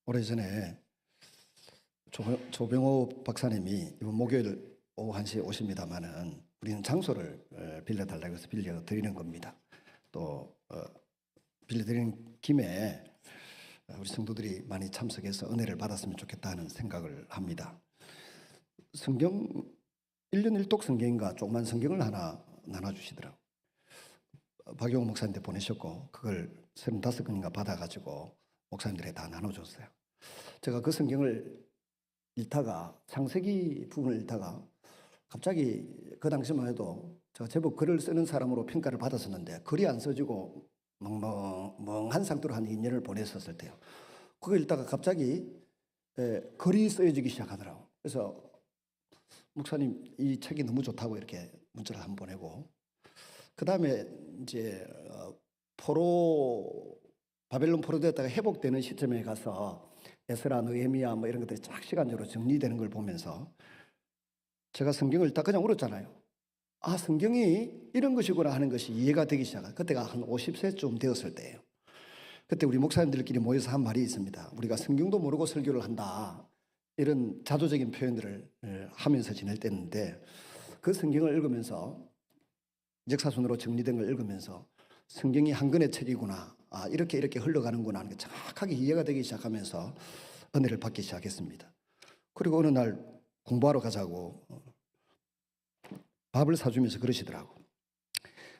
오래전에 조병호 박사님이 이번 목요일 오후 1시에 오십니다마는 우리는 장소를 빌려달라고 해서 빌려드리는 겁니다. 또 빌려드리는 김에 우리 성도들이 많이 참석해서 은혜를 받았으면 좋겠다 하는 생각을 합니다. 성경 1년 1독 성경인가 조그만 성경을 하나 나눠주시더라고요. 박용호 목사님한테 보내셨고 그걸 35권인가 받아가지고 목사님들에 다 나눠줬어요. 제가 그 성경을 읽다가 창세기 부분을 읽다가 갑자기 그 당시만 해도 제가 제법 글을 쓰는 사람으로 평가를 받았었는데 글이 안 써지고 멍한 상태로 한 2년을 보냈었을 때요. 그거 읽다가 갑자기 글이 쓰여지기 시작하더라고요. 그래서 목사님 이 책이 너무 좋다고 이렇게 문자를 한번 보내고 그 다음에 이제 바벨론 포로되었다가 회복되는 시점에 가서 에스라, 느헤미야 뭐 이런 것들이 쫙 시간적으로 정리되는 걸 보면서 제가 성경을 딱 그냥 울었잖아요. 아, 성경이 이런 것이구나 하는 것이 이해가 되기 시작한 그때가 한 50세쯤 되었을 때예요. 그때 우리 목사님들끼리 모여서 한 말이 있습니다. 우리가 성경도 모르고 설교를 한다 이런 자조적인 표현들을 하면서 지낼 때인데 그 성경을 읽으면서 역사순으로 정리된 걸 읽으면서 성경이 한 권의 책이구나, 아, 이렇게 흘러가는구나 하는 게 정확하게 이해가 되기 시작하면서 은혜를 받기 시작했습니다. 그리고 어느 날 공부하러 가자고 밥을 사주면서 그러시더라고.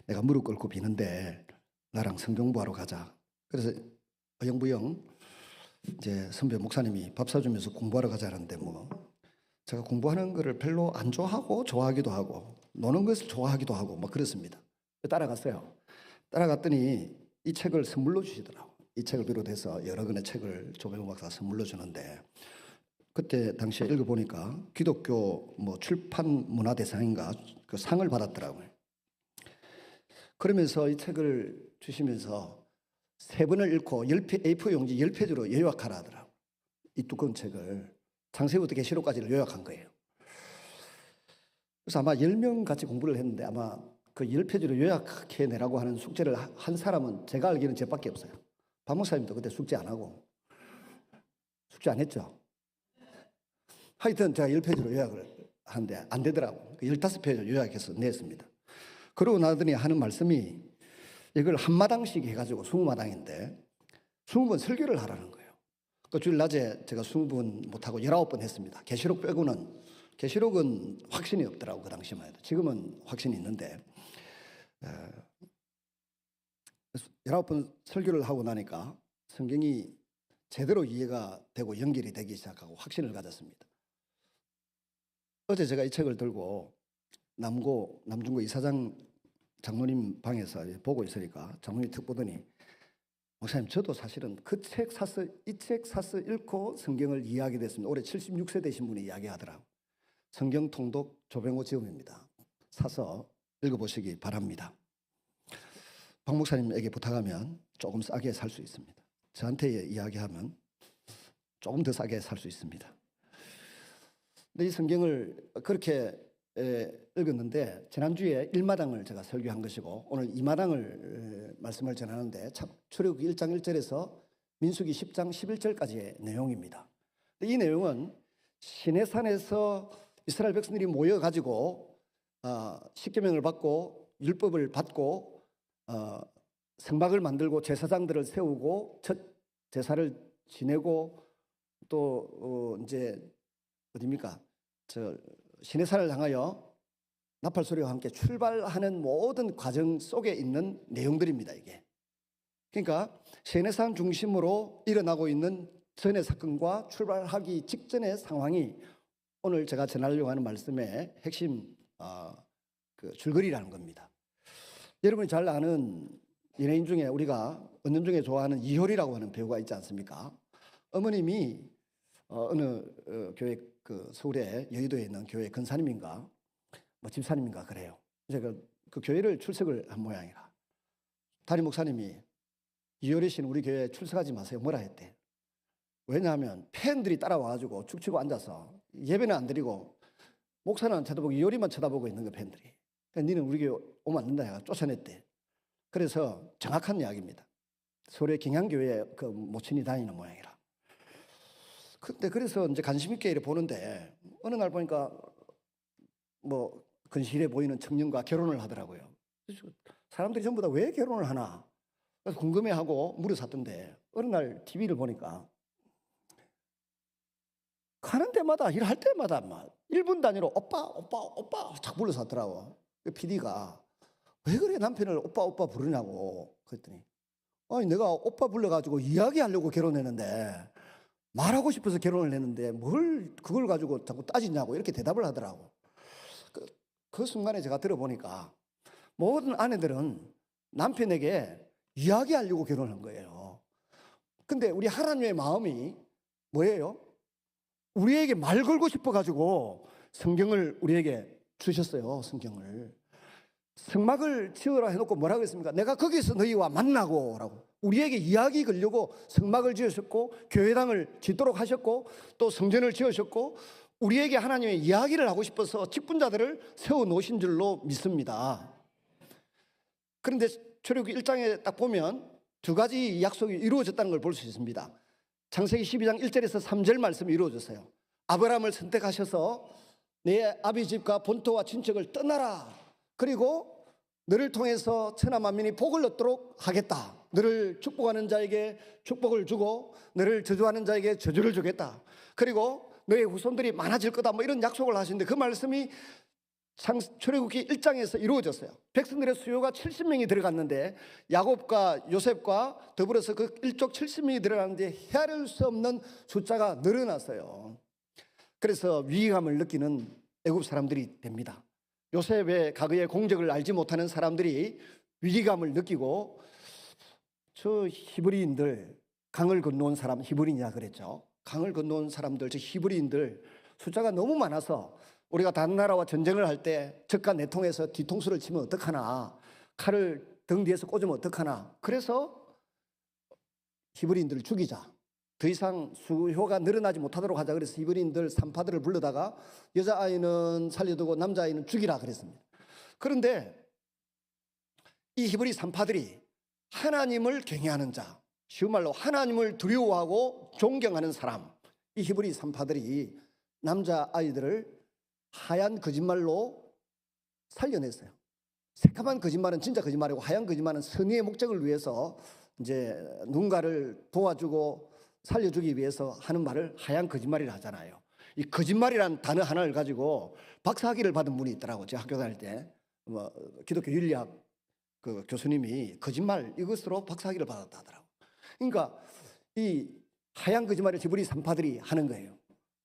내가 무릎 꿇고 비는데 나랑 성경 공부하러 가자. 그래서 어영부영 이제 선배 목사님이 밥 사주면서 공부하러 가자는데 뭐 제가 공부하는 거를 별로 안 좋아하고 좋아하기도 하고 노는 것을 좋아하기도 하고 뭐 그렇습니다. 따라갔어요. 따라갔더니 이 책을 선물로 주시더라고요. 이 책을 비롯해서 여러 권의 책을 조병호 박사 선물로 주는데 그때 당시에 읽어보니까 기독교 뭐 출판 문화대상인가 그 상을 받았더라고요. 그러면서 이 책을 주시면서 3번을 읽고 A4 용지 10페이지로 요약하라 하더라고요. 이 두꺼운 책을 창세기부터 계시록까지를 요약한 거예요. 그래서 아마 10명 같이 공부를 했는데 아마 그 10페이지로 요약해내라고 하는 숙제를 한 사람은 제가 알기로는 저밖에 없어요. 박 목사님도 그때 숙제 안 하고 숙제 안 했죠. 하여튼 제가 10페이지로 요약을 하는데 안 되더라고. 15페이지로 요약해서 냈습니다. 그러고 나더니 하는 말씀이 이걸 한 마당씩 해가지고 20마당인데 20번 설교를 하라는 거예요. 그 주일 낮에 제가 20번 못하고 19번 했습니다. 계시록 빼고는. 계시록은 확신이 없더라고 그 당시만 해도. 지금은 확신이 있는데 19번 설교를 하고 나니까 성경이 제대로 이해가 되고 연결이 되기 시작하고 확신을 가졌습니다. 어제 제가 이 책을 들고 남중고 이사장 장로님 방에서 보고 있으니까 장로님이 툭 보더니 목사님 저도 사실은 이 책 사서 읽고 성경을 이해하게 됐습니다. 올해 76세 되신 분이 이야기하더라고요. 성경 통독 조병호 지음입니다. 사서 읽어보시기 바랍니다. 박 목사님에게 부탁하면 조금 싸게 살 수 있습니다. 저한테 이야기하면 조금 더 싸게 살 수 있습니다. 근데 이 성경을 그렇게 읽었는데 지난주에 1마당을 제가 설교한 것이고 오늘 2마당을 말씀을 전하는데 출애굽기 1장 1절에서 민수기 10장 11절까지의 내용입니다. 이 내용은 시내산에서 이스라엘 백성들이 모여가지고 십계명을 받고 율법을 받고 성막을 만들고 제사장들을 세우고 첫 제사를 지내고 또 이제 어디입니까? 시내산을 향하여 나팔 소리와 함께 출발하는 모든 과정 속에 있는 내용들입니다. 이게 그러니까 시내산 중심으로 일어나고 있는 전의 사건과 출발하기 직전의 상황이 오늘 제가 전하려고 하는 말씀의 핵심 그 줄거리라는 겁니다. 여러분이 잘 아는 연예인 중에 우리가 은연중에 좋아하는 이효리라고 하는 배우가 있지 않습니까? 어머님이 어느 교회 그 서울에 여의도에 있는 교회 근사님인가 뭐 집사님인가 그래요. 이제 그 교회를 출석을 한 모양이라 담임 목사님이 이효리 씨는 우리 교회에 출석하지 마세요. 뭐라 했대. 왜냐하면 팬들이 따라와가지고 축치고 앉아서 예배는 안 드리고 목사는 안 쳐다보고 이효리만 쳐다보고 있는 거 팬들이. 그러니까 니는 우리 교회 오면 안 된다 해가 쫓아냈대. 그래서 정확한 이야기입니다. 서울의 경향교회에 그 모친이 다니는 모양이라. 근데 그래서 이제 관심 있게 이렇게 보는데 어느 날 보니까 뭐 근실해 보이는 청년과 결혼을 하더라고요. 그래서 사람들이 전부 다 왜 결혼을 하나? 그래서 궁금해하고 물어봤던데 어느 날 TV를 보니까 가는 데마다 일할 때마다 막 1분 단위로 오빠 오빠 오빠 자꾸 불러서 하더라고. 그 PD가 왜 그래 남편을 오빠 오빠 부르냐고 그랬더니 아니 내가 오빠 불러가지고 이야기하려고 결혼했는데 말하고 싶어서 결혼을 했는데 뭘 그걸 가지고 자꾸 따지냐고 이렇게 대답을 하더라고. 그 순간에 제가 들어보니까 모든 아내들은 남편에게 이야기하려고 결혼한 거예요. 근데 우리 하나님의 마음이 뭐예요? 우리에게 말 걸고 싶어가지고 성경을 우리에게 주셨어요. 성경을. 성막을 지으라 해놓고 뭐라고 했습니까? 내가 거기서 너희와 만나고 라고 우리에게 이야기 걸려고 성막을 지으셨고 교회당을 짓도록 하셨고 또 성전을 지으셨고 우리에게 하나님의 이야기를 하고 싶어서 직분자들을 세워놓으신 줄로 믿습니다. 그런데 출애굽기 1장에 딱 보면 두 가지 약속이 이루어졌다는 걸 볼 수 있습니다. 창세기 12장 1절에서 3절 말씀이 이루어졌어요. 아브라함을 선택하셔서 내 아비 집과 본토와 친척을 떠나라. 그리고 너를 통해서 천하 만민이 복을 얻도록 하겠다. 너를 축복하는 자에게 축복을 주고 너를 저주하는 자에게 저주를 주겠다. 그리고 너의 후손들이 많아질 거다. 뭐 이런 약속을 하시는데 그 말씀이 출애굽기 1장에서 이루어졌어요. 백성들의 수요가 70명이 들어갔는데 야곱과 요셉과 더불어서 그 일족 70명이 들어갔는데 헤아릴 수 없는 숫자가 늘어났어요. 그래서 위기감을 느끼는 애굽 사람들이 됩니다. 요셉의 과거의 공적을 알지 못하는 사람들이 위기감을 느끼고 저 히브리인들 강을 건너온 사람 히브리인이라 그랬죠. 강을 건너온 사람들 저 히브리인들 숫자가 너무 많아서 우리가 다른 나라와 전쟁을 할 때 적과 내통해서 뒤통수를 치면 어떡하나 칼을 등 뒤에서 꽂으면 어떡하나 그래서 히브리인들을 죽이자 더 이상 수효가 늘어나지 못하도록 하자 그래서 히브리인들 산파들을 불러다가 여자아이는 살려두고 남자아이는 죽이라 그랬습니다. 그런데 이 히브리 산파들이 하나님을 경외하는 자 쉬운 말로 하나님을 두려워하고 존경하는 사람 이 히브리 산파들이 남자아이들을 하얀 거짓말로 살려냈어요. 새카만 거짓말은 진짜 거짓말이고 하얀 거짓말은 선의의 목적을 위해서 이제 누군가를 도와주고 살려주기 위해서 하는 말을 하얀 거짓말이라 하잖아요. 이 거짓말이란 단어 하나를 가지고 박사학위를 받은 분이 있더라고. 제가 학교 다닐 때 기독교 윤리학 그 교수님이 거짓말 이것으로 박사학위를 받았다 하더라고. 그러니까 이 하얀 거짓말을 히브리 산파들이 하는 거예요.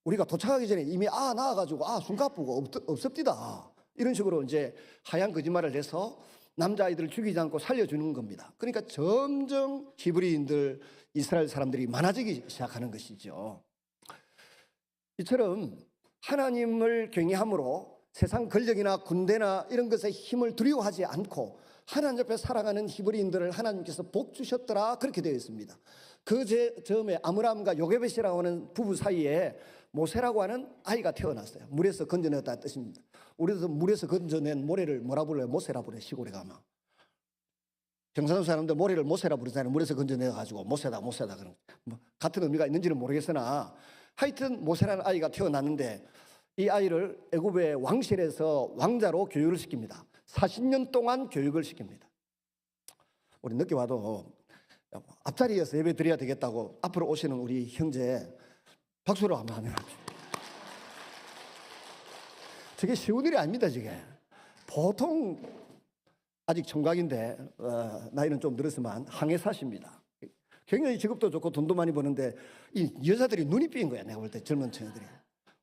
우리가 도착하기 전에 이미 나와가지고 숨가쁘고 없습디다 이런 식으로 이제 하얀 거짓말을 해서 남자아이들을 죽이지 않고 살려주는 겁니다. 그러니까 점점 히브리인들 이스라엘 사람들이 많아지기 시작하는 것이죠. 이처럼 하나님을 경외함으로 세상 권력이나 군대나 이런 것에 힘을 두려워하지 않고 하나님 앞에 살아가는 히브리인들을 하나님께서 복 주셨더라 그렇게 되어 있습니다. 그 즈음에 아므람과 요게벳이라고 하는 부부 사이에 모세라고 하는 아이가 태어났어요. 물에서 건져냈다는 뜻입니다. 우리도 물에서 건져낸 모래를 뭐라 불러요? 모세라 불러요. 시골에 가면 경상도 사람들 모래를 모세라 부르잖아요. 물에서 건져내가지고 모세다 그런 같은 의미가 있는지는 모르겠으나 하여튼 모세라는 아이가 태어났는데 이 아이를 애굽의 왕실에서 왕자로 교육을 시킵니다. 40년 동안 교육을 시킵니다. 우리 늦게 와도 앞자리에서 예배 드려야 되겠다고 앞으로 오시는 우리 형제 박수로 한번 하면 저게 쉬운 일이 아닙니다. 저게 보통 아직 청각인데 나이는 좀 들었지만 항해사십니다. 굉장히 직업도 좋고 돈도 많이 버는데 이 여자들이 눈이 삐인 거야. 내가 볼 때 젊은 친구들이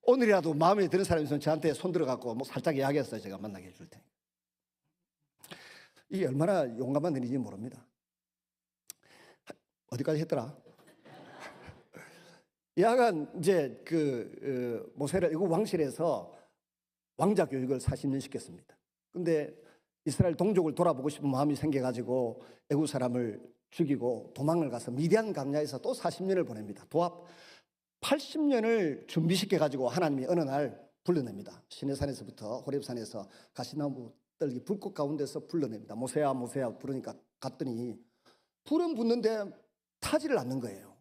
오늘이라도 마음에 드는 사람이 있으면 저한테 손 들어갖고 뭐 살짝 이야기했어요. 제가 만나게 해줄 테니까. 이게 얼마나 용감한 일인지 모릅니다. 어디까지 했더라? 야간 이제 모세를 애굽 왕실에서 왕자 교육을 40년 시켰습니다. 근데 이스라엘 동족을 돌아보고 싶은 마음이 생겨가지고 애굽 사람을 죽이고 도망을 가서 미디안 강야에서 또 40년을 보냅니다. 도합 80년을 준비시켜가지고 하나님이 어느 날 불러냅니다. 시내산에서부터 호렙산에서 가시나무 떨기 불꽃 가운데서 불러냅니다. 모세야 모세야 부르니까 갔더니 불은 붙는데 타지를 않는 거예요.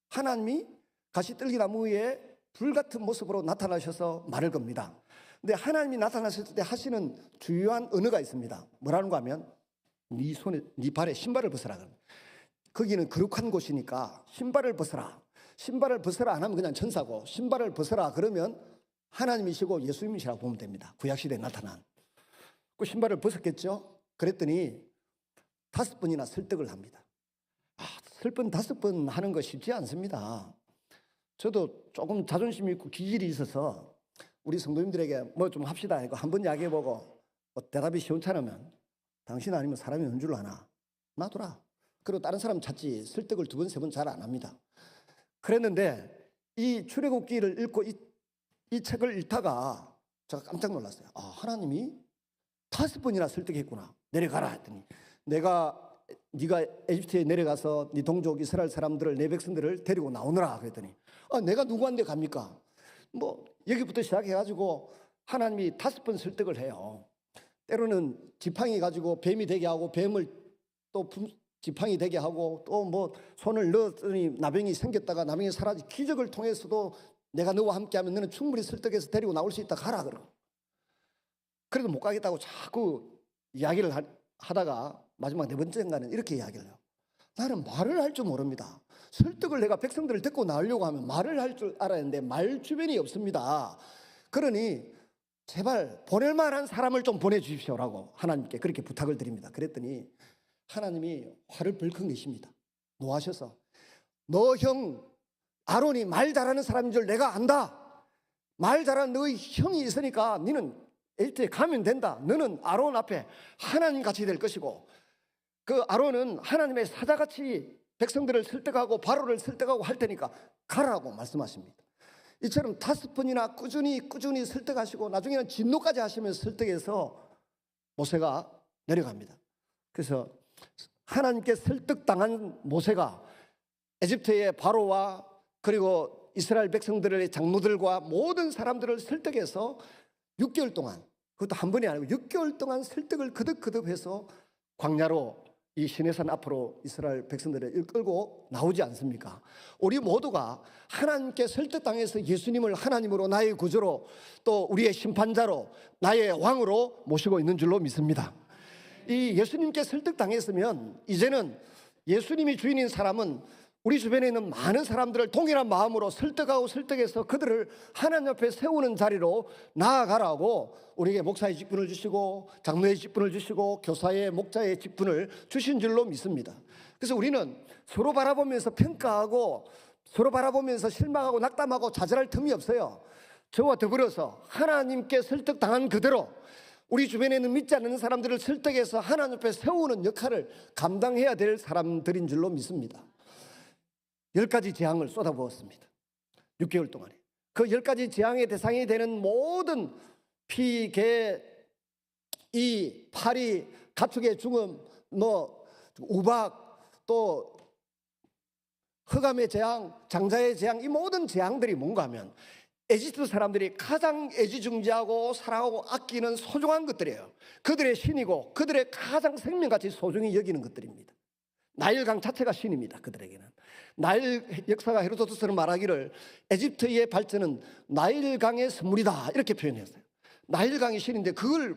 하나님이 가시떨기나무 위에 불같은 모습으로 나타나셔서 말을 겁니다. 근데 하나님이 나타나셨을 때 하시는 주요한 언어가 있습니다. 뭐라는 거 하면 네 손에, 네 발에 신발을 벗어라. 거기는 거룩한 곳이니까 신발을 벗어라. 신발을 벗어라 안 하면 그냥 천사고, 신발을 벗어라 그러면 하나님이시고 예수님이시라고 보면 됩니다. 구약시대에 나타난. 그 신발을 벗었겠죠. 그랬더니 5번이나 설득을 합니다. 설번 5번 하는 거 쉽지 않습니다. 저도 조금 자존심이 있고 기질이 있어서 우리 성도님들에게 뭐 좀 합시다 이거 한번 이야기해보고 대답이 시원찮으면 당신 아니면 사람이 없는 줄 아나? 놔둬라. 그리고 다른 사람 찾지 설득을 2번, 3번 잘 안 합니다. 그랬는데 이 출애굽기를 읽고 이 책을 읽다가 제가 깜짝 놀랐어요. 하나님이 5번이나 설득했구나. 내려가라 했더니 네가 에집트에 내려가서 네 동족 이스라엘 사람들을 내 백성들을 데리고 나오너라 그랬더니 내가 누구한테 갑니까? 뭐 여기부터 시작해가지고 하나님이 5번 설득을 해요. 때로는 지팡이 가지고 뱀이 되게 하고 뱀을 또 지팡이 되게 하고 또 뭐 손을 넣었더니 나병이 생겼다가 나병이 사라지 기적을 통해서도 내가 너와 함께하면 너는 충분히 설득해서 데리고 나올 수 있다 가라 그러. 그래도 못 가겠다고 자꾸 이야기를 하다가 마지막 4번째인가는 이렇게 이야기를 해요. 나는 말을 할 줄 모릅니다. 설득을 내가 백성들을 데리고 나오려고 하면 말을 할 줄 알아야 하는데 말 주변이 없습니다. 그러니 제발 보낼 만한 사람을 좀 보내주십시오라고 하나님께 그렇게 부탁을 드립니다. 그랬더니 하나님이 화를 벌컥 내십니다. 노하셔서 너 형 아론이 말 잘하는 사람인 줄 내가 안다. 말 잘하는 너희 형이 있으니까 너는 에집트에 가면 된다. 너는 아론 앞에 하나님같이 될 것이고 그 아론은 하나님의 사자같이 백성들을 설득하고 바로를 설득하고 할 테니까 가라고 말씀하십니다. 이처럼 5번이나 꾸준히 설득하시고 나중에는 진노까지 하시면서 설득해서 모세가 내려갑니다. 그래서 하나님께 설득당한 모세가 에집트의 바로와 그리고 이스라엘 백성들의 장로들과 모든 사람들을 설득해서 6개월 동안, 그것도 한 번이 아니고 6개월 동안 설득을 거듭해서 광야로 이 시내산 앞으로 이스라엘 백성들을 끌고 나오지 않습니까? 우리 모두가 하나님께 설득당해서 예수님을 하나님으로 나의 구주로 또 우리의 심판자로 나의 왕으로 모시고 있는 줄로 믿습니다. 이 예수님께 설득당했으면 이제는 예수님이 주인인 사람은 우리 주변에 있는 많은 사람들을 동일한 마음으로 설득해서 그들을 하나님 앞에 세우는 자리로 나아가라고 우리에게 목사의 직분을 주시고 장로의 직분을 주시고 교사의 목자의 직분을 주신 줄로 믿습니다. 그래서 우리는 서로 바라보면서 평가하고 서로 바라보면서 실망하고 낙담하고 좌절할 틈이 없어요. 저와 더불어서 하나님께 설득당한 그대로 우리 주변에 있는 믿지 않는 사람들을 설득해서 하나님 앞에 세우는 역할을 감당해야 될 사람들인 줄로 믿습니다. 10가지 재앙을 쏟아부었습니다. 6개월 동안에. 그 10가지 재앙의 대상이 되는 모든 피, 개, 이, 파리, 가축의 죽음, 우박, 또 흑암의 재앙, 장자의 재앙, 이 모든 재앙들이 뭔가 하면 에집트 사람들이 가장 애지중지하고 사랑하고 아끼는 소중한 것들이에요. 그들의 신이고 그들의 가장 생명같이 소중히 여기는 것들입니다. 나일강 자체가 신입니다. 그들에게는. 나일 역사가 헤로도토스는 말하기를 에집트의 발전은 나일강의 선물이다 이렇게 표현했어요. 나일강이 신인데 그걸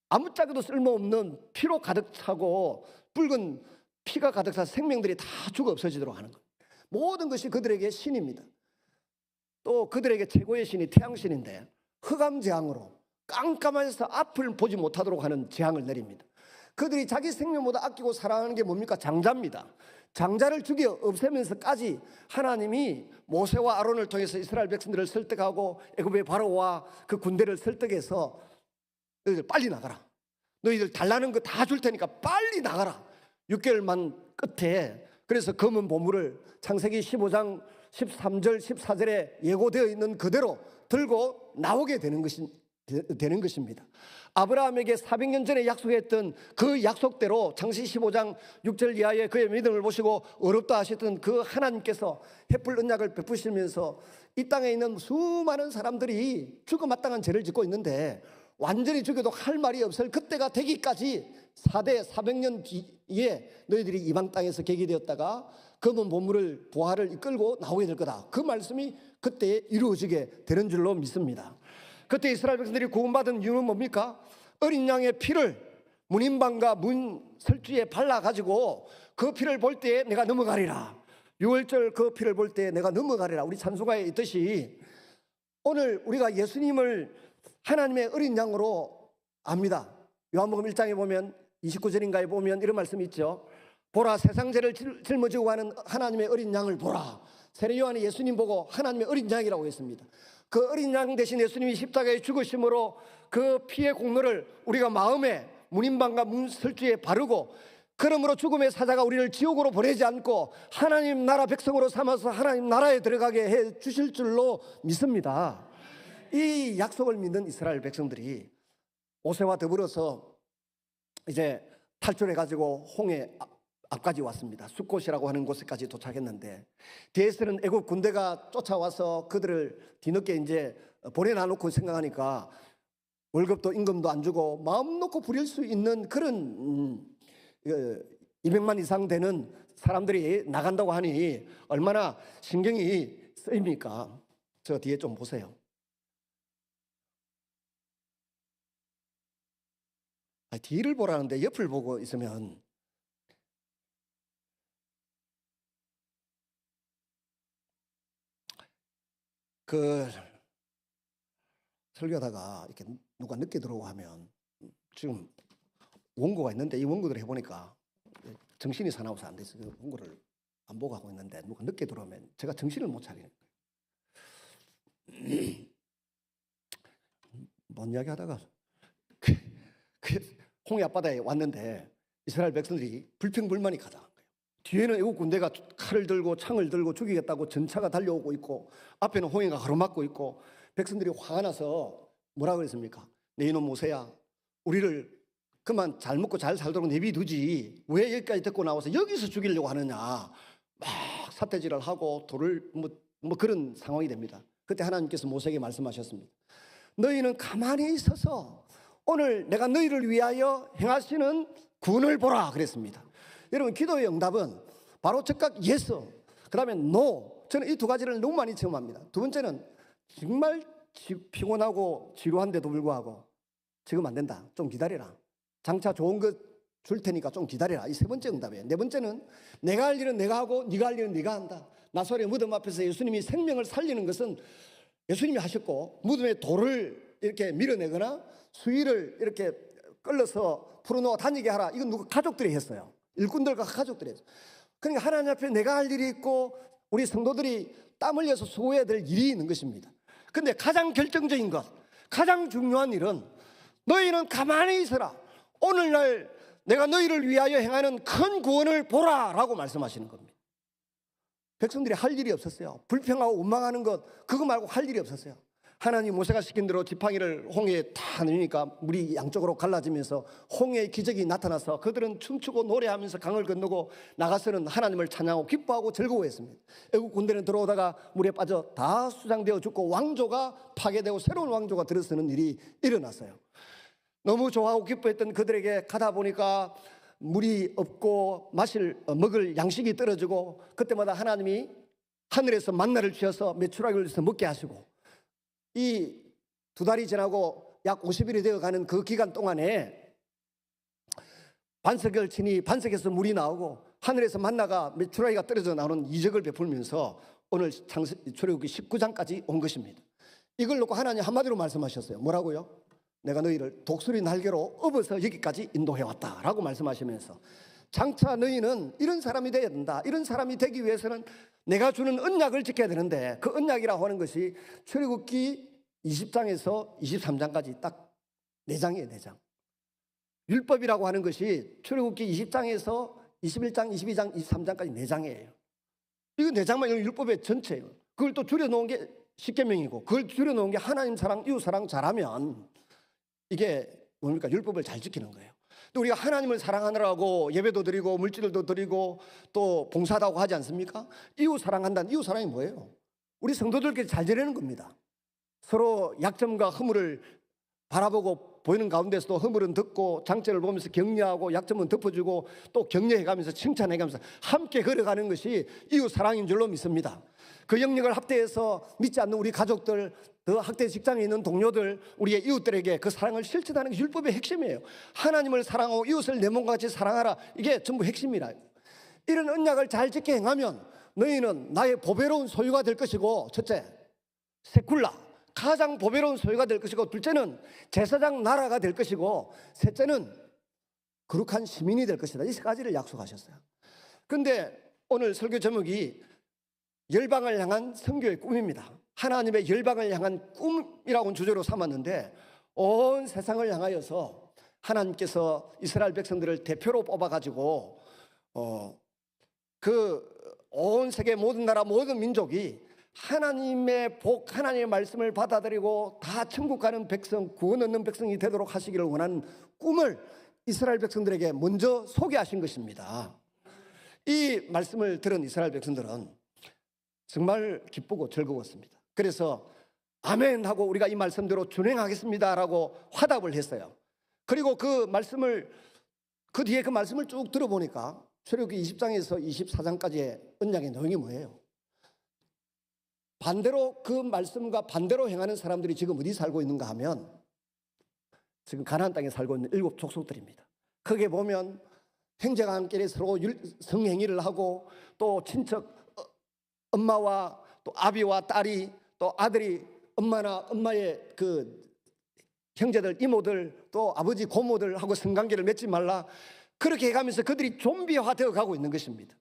아무짝에도 쓸모없는 피로 가득 차고 붉은 피가 가득 차 생명들이 다 죽어 없어지도록 하는 것. 모든 것이 그들에게 신입니다. 또 그들에게 최고의 신이 태양신인데 흑암 재앙으로 깜깜해서 앞을 보지 못하도록 하는 재앙을 내립니다. 그들이 자기 생명보다 아끼고 사랑하는 게 뭡니까? 장자입니다. 장자를 죽여 없애면서까지 하나님이 모세와 아론을 통해서 이스라엘 백성들을 설득하고 애굽의 바로와 그 군대를 설득해서 너희들 빨리 나가라. 너희들 달라는 거 다 줄 테니까 빨리 나가라. 6개월만 끝에 그래서 검은 보물을 창세기 15장 13절 14절에 예고되어 있는 그대로 들고 나오게 되는 것입니다. 아브라함에게 400년 전에 약속했던 그 약속대로 창세기 15장 6절 이하의 그의 믿음을 보시고 어렵다 하셨던 그 하나님께서 햇불 언약을 베푸시면서 이 땅에 있는 수많은 사람들이 죽어마땅한 죄를 짓고 있는데 완전히 죽여도 할 말이 없을 그때가 되기까지 400년 뒤에 너희들이 이방 땅에서 계기되었다가 검은 보물을 보화를 이끌고 나오게 될 거다. 그 말씀이 그때 이루어지게 되는 줄로 믿습니다. 그때 이스라엘 백성들이 구원받은 이유는 뭡니까? 어린 양의 피를 문인방과 문설주에 발라가지고 그 피를 볼 때 내가 넘어가리라. 6월절 그 피를 볼 때 내가 넘어가리라. 우리 찬송가에 있듯이 오늘 우리가 예수님을 하나님의 어린 양으로 압니다. 요한복음 1장에 보면 29절인가에 보면 이런 말씀이 있죠. 보라, 세상 죄를 짊어지고 가는 하나님의 어린 양을 보라. 세례 요한이 예수님 보고 하나님의 어린 양이라고 했습니다. 그 어린 양 대신 예수님이 십자가에 죽으심으로 그 피의 공로를 우리가 마음에 문인방과 문설주에 바르고, 그러므로 죽음의 사자가 우리를 지옥으로 보내지 않고 하나님 나라 백성으로 삼아서 하나님 나라에 들어가게 해 주실 줄로 믿습니다. 이 약속을 믿는 이스라엘 백성들이 모세와 더불어서 이제 탈출해가지고 홍해 앞까지 왔습니다. 숫곳이라고 하는 곳에까지 도착했는데, 뒤에서는 애국 군대가 쫓아와서 그들을 뒤늦게 이제 보내놔놓고 생각하니까 월급도 임금도 안 주고 마음 놓고 부릴 수 있는 그런 200만 이상 되는 사람들이 나간다고 하니 얼마나 신경이 쓰입니까? 저 뒤에 좀 보세요. 뒤를 보라는데 옆을 보고 있으면 그 설교하다가 이렇게 누가 늦게 들어오고 하면 지금 원고가 있는데 이 원고들을 해보니까 정신이 사나워서 안 돼서 그 원고를 안 보고 하고 있는데 누가 늦게 들어오면 제가 정신을 못 차리는 거예요. 뭔 이야기 하다가 홍해 앞바다에 왔는데 이스라엘 백성들이 불평불만이 가득한 거예요. 뒤에는 애국 군대가 칼을 들고 창을 들고 죽이겠다고 전차가 달려오고 있고, 앞에는 홍해가 가로막고 있고, 백성들이 화가 나서 뭐라 그랬습니까? 내 이놈 모세야, 우리를 그만 잘 먹고 잘 살도록 내비두지 왜 여기까지 데리고 나와서 여기서 죽이려고 하느냐, 막 삿대질을 하고 돌을 뭐 그런 상황이 됩니다. 그때 하나님께서 모세에게 말씀하셨습니다. 너희는 가만히 있어서 오늘 내가 너희를 위하여 행하시는 구원을 보라 그랬습니다. 여러분, 기도의 응답은 바로 즉각 yes, 그 다음에 no. 저는 이 두 가지를 너무 많이 체험합니다. 두 번째는 정말 피곤하고 지루한데도 불구하고 지금 안 된다, 좀 기다려라, 장차 좋은 것 줄 테니까 좀 기다려라. 이 세 번째 응답이에요. 네 번째는 내가 할 일은 내가 하고 네가 할 일은 네가 한다. 나사렛 무덤 앞에서 예수님이 생명을 살리는 것은 예수님이 하셨고, 무덤에 돌을 이렇게 밀어내거나 수위를 이렇게 끌어서 풀어놓아 다니게 하라, 이건 누가 가족들이 했어요. 일꾼들과 가족들이 했어요. 그러니까 하나님 앞에 내가 할 일이 있고 우리 성도들이 땀 흘려서 수고해야 될 일이 있는 것입니다. 근데 가장 결정적인 것, 가장 중요한 일은 너희는 가만히 있어라, 오늘날 내가 너희를 위하여 행하는 큰 구원을 보라 라고 말씀하시는 겁니다. 백성들이 할 일이 없었어요. 불평하고 원망하는 것, 그거 말고 할 일이 없었어요. 하나님 모세가 시킨 대로 지팡이를 홍해에 다 내리니까 물이 양쪽으로 갈라지면서 홍해의 기적이 나타나서 그들은 춤추고 노래하면서 강을 건너고 나가서는 하나님을 찬양하고 기뻐하고 즐거워했습니다. 애국 군대는 들어오다가 물에 빠져 다 수장되어 죽고 왕조가 파괴되고 새로운 왕조가 들어서는 일이 일어났어요. 너무 좋아하고 기뻐했던 그들에게 가다 보니까 물이 없고 먹을 양식이 떨어지고, 그때마다 하나님이 하늘에서 만나를 주셔서 메추라기를 주셔서 먹게 하시고, 이 두 달이 지나고 약 50일이 되어가는 그 기간 동안에 반석을 치니 반석에서 물이 나오고 하늘에서 만나가 메추라기가 떨어져 나오는 이적을 베풀면서 오늘 출애굽기 19장까지 온 것입니다. 이걸 놓고 하나님 한마디로 말씀하셨어요. 뭐라고요? 내가 너희를 독수리 날개로 업어서 여기까지 인도해왔다 라고 말씀하시면서, 장차 너희는 이런 사람이 되어야 된다, 이런 사람이 되기 위해서는 내가 주는 언약을 지켜야 되는데, 그 언약이라고 하는 것이 출애굽기 20장에서 23장까지 딱 4장이에요. 4장. 율법이라고 하는 것이 출애굽기 20장에서 21장, 22장, 23장까지 4장이에요. 이거 4장만 율법의 전체예요. 그걸 또 줄여놓은 게 십계명이고, 그걸 줄여놓은 게 하나님 사랑, 이웃 사랑 잘하면 이게 뭡니까? 율법을 잘 지키는 거예요. 또 우리가 하나님을 사랑하느라고 예배도 드리고 물질도 드리고 또 봉사하다고 하지 않습니까? 이웃 사랑한다는, 이웃 사랑이 뭐예요? 우리 성도들끼리 잘 지내는 겁니다. 서로 약점과 허물을 바라보고 보이는 가운데서도 허물은 듣고 장점을 보면서 격려하고 약점은 덮어주고 또 격려해가면서 칭찬해가면서 함께 걸어가는 것이 이웃 사랑인 줄로 믿습니다. 그 영역을 확대해서 믿지 않는 우리 가족들, 그 학대 직장에 있는 동료들, 우리의 이웃들에게 그 사랑을 실천하는 게 율법의 핵심이에요. 하나님을 사랑하고 이웃을 내 몸과 같이 사랑하라. 이게 전부 핵심이라. 이런 언약을 잘 지켜 행하면 너희는 나의 보배로운 소유가 될 것이고, 첫째, 세쿨라, 가장 보배로운 소유가 될 것이고, 둘째는 제사장 나라가 될 것이고, 셋째는 거룩한 시민이 될 것이다. 이 세 가지를 약속하셨어요. 그런데 오늘 설교 제목이 열방을 향한 선교의 꿈입니다. 하나님의 열방을 향한 꿈이라고 주제로 삼았는데, 온 세상을 향하여서 하나님께서 이스라엘 백성들을 대표로 뽑아가지고 그 온 세계 모든 나라 모든 민족이 하나님의 복, 하나님의 말씀을 받아들이고 다 천국 가는 백성, 구원 얻는 백성이 되도록 하시기를 원하는 꿈을 이스라엘 백성들에게 먼저 소개하신 것입니다. 이 말씀을 들은 이스라엘 백성들은 정말 기쁘고 즐거웠습니다. 그래서 아멘 하고 우리가 이 말씀대로 준행하겠습니다라고 화답을 했어요. 그리고 그 뒤에 그 말씀을 쭉 들어보니까 출애굽기 20장에서 24장까지의 언약의 내용이 뭐예요? 반대로 그 말씀과 반대로 행하는 사람들이 지금 어디 살고 있는가 하면 지금 가나안 땅에 살고 있는 7 족속들입니다. 거기에 보면 형제가 함께 서로 성행위를 하고 또 친척 엄마와 또 아비와 딸이 또 아들이 엄마의 그 형제들 이모들 또 아버지 고모들하고 성관계를 맺지 말라, 그렇게 해가면서 그들이 좀비화 되어 가고 있는 것입니다.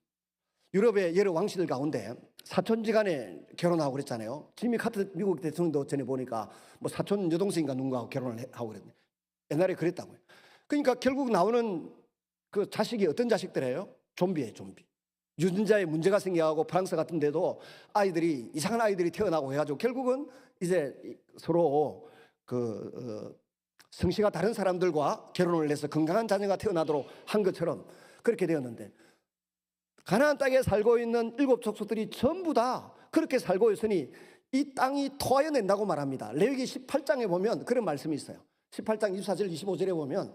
유럽의 여러 왕실들 가운데 사촌지간에 결혼하고 그랬잖아요. 지미 카터 미국 대통령도 전에 보니까 뭐 사촌 여동생인가 누군가하고 결혼을 하고 그랬는데 옛날에 그랬다고요. 그러니까 결국 나오는 그 자식이 어떤 자식들이에요? 좀비예요, 좀비. 유전자에 문제가 생겨가고 프랑스 같은 데도 아이들이 이상한 아이들이 태어나고 해가지고 결국은 이제 서로 성씨가 다른 사람들과 결혼을 해서 건강한 자녀가 태어나도록 한 것처럼 그렇게 되었는데, 가나안 땅에 살고 있는 7 족속들이 전부 다 그렇게 살고 있으니 이 땅이 토하여 낸다고 말합니다. 레위기 18장에 보면 그런 말씀이 있어요. 18장 24절 25절에 보면